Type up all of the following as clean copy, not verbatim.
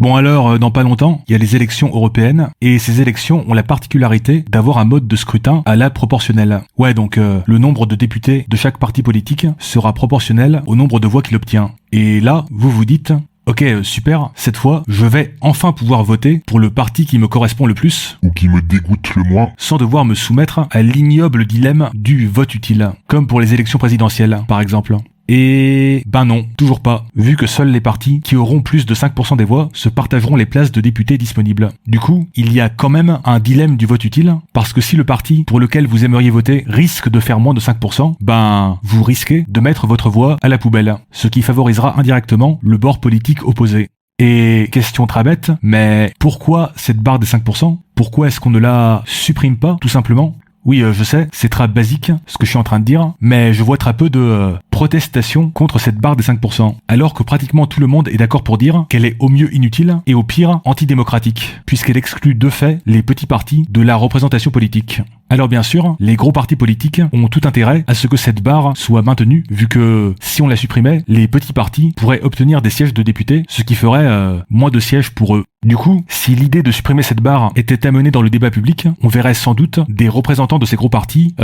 Bon alors, dans pas longtemps, il y a les élections européennes, et ces élections ont la particularité d'avoir un mode de scrutin à la proportionnelle. Ouais, donc le nombre de députés de chaque parti politique sera proportionnel au nombre de voix qu'il obtient. Et là, vous vous dites... Ok, super, cette fois, je vais enfin pouvoir voter pour le parti qui me correspond le plus, ou qui me dégoûte le moins, sans devoir me soumettre à l'ignoble dilemme du vote utile, comme pour les élections présidentielles, par exemple. Et ben non, toujours pas, vu que seuls les partis qui auront plus de 5% des voix se partageront les places de députés disponibles. Du coup, il y a quand même un dilemme du vote utile, parce que si le parti pour lequel vous aimeriez voter risque de faire moins de 5%, ben vous risquez de mettre votre voix à la poubelle, ce qui favorisera indirectement le bord politique opposé. Et question très bête, mais pourquoi cette barre des 5% ? Pourquoi est-ce qu'on ne la supprime pas, tout simplement ? Oui, je sais, c'est très basique ce que je suis en train de dire, mais je vois très peu de protestations contre cette barre des 5%, alors que pratiquement tout le monde est d'accord pour dire qu'elle est au mieux inutile et au pire antidémocratique, puisqu'elle exclut de fait les petits partis de la représentation politique. Alors bien sûr, les gros partis politiques ont tout intérêt à ce que cette barre soit maintenue, vu que si on la supprimait, les petits partis pourraient obtenir des sièges de députés, ce qui ferait moins de sièges pour eux. Du coup, si l'idée de supprimer cette barre était amenée dans le débat public, on verrait sans doute des représentants de ces gros partis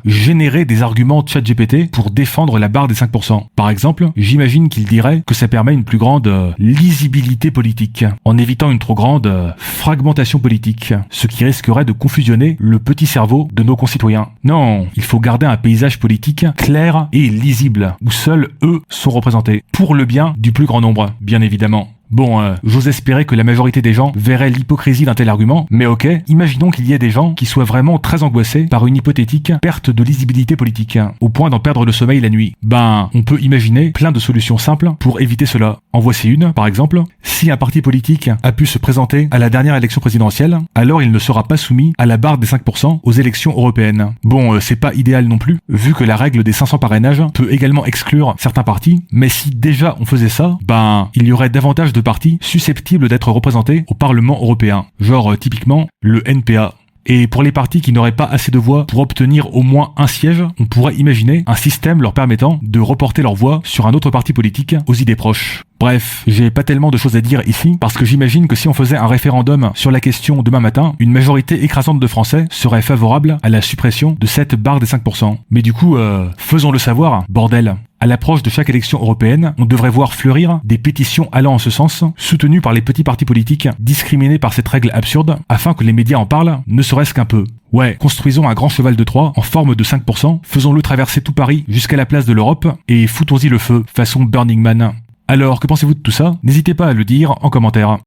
générer des arguments ChatGPT pour défendre la barre des 5%. Par exemple, j'imagine qu'ils diraient que ça permet une plus grande lisibilité politique, en évitant une trop grande fragmentation politique, ce qui risquerait de confusionner le petit cerveau de nos concitoyens. Non, il faut garder un paysage politique clair et lisible, où seuls eux sont représentés, pour le bien du plus grand nombre, bien évidemment. Bon, j'ose espérer que la majorité des gens verraient l'hypocrisie d'un tel argument, mais ok, imaginons qu'il y ait des gens qui soient vraiment très angoissés par une hypothétique perte de lisibilité politique, au point d'en perdre le sommeil la nuit. Ben, on peut imaginer plein de solutions simples pour éviter cela. En voici une, par exemple. Si un parti politique a pu se présenter à la dernière élection présidentielle, alors il ne sera pas soumis à la barre des 5% aux élections européennes. Bon, c'est pas idéal non plus, vu que la règle des 500 parrainages peut également exclure certains partis, mais si déjà on faisait ça, ben, il y aurait davantage de partis susceptibles d'être représentés au Parlement européen, genre typiquement le NPA. Et pour les partis qui n'auraient pas assez de voix pour obtenir au moins un siège, on pourrait imaginer un système leur permettant de reporter leur voix sur un autre parti politique aux idées proches. Bref, j'ai pas tellement de choses à dire ici, parce que j'imagine que si on faisait un référendum sur la question demain matin, une majorité écrasante de Français serait favorable à la suppression de cette barre des 5%. Mais du coup, faisons-le savoir, bordel. À l'approche de chaque élection européenne, on devrait voir fleurir des pétitions allant en ce sens, soutenues par les petits partis politiques discriminés par cette règle absurde, afin que les médias en parlent, ne serait-ce qu'un peu. Ouais, construisons un grand cheval de Troie en forme de 5%, faisons-le traverser tout Paris jusqu'à la place de l'Europe, et foutons-y le feu, façon Burning Man. Alors, que pensez-vous de tout ça ? N'hésitez pas à le dire en commentaire.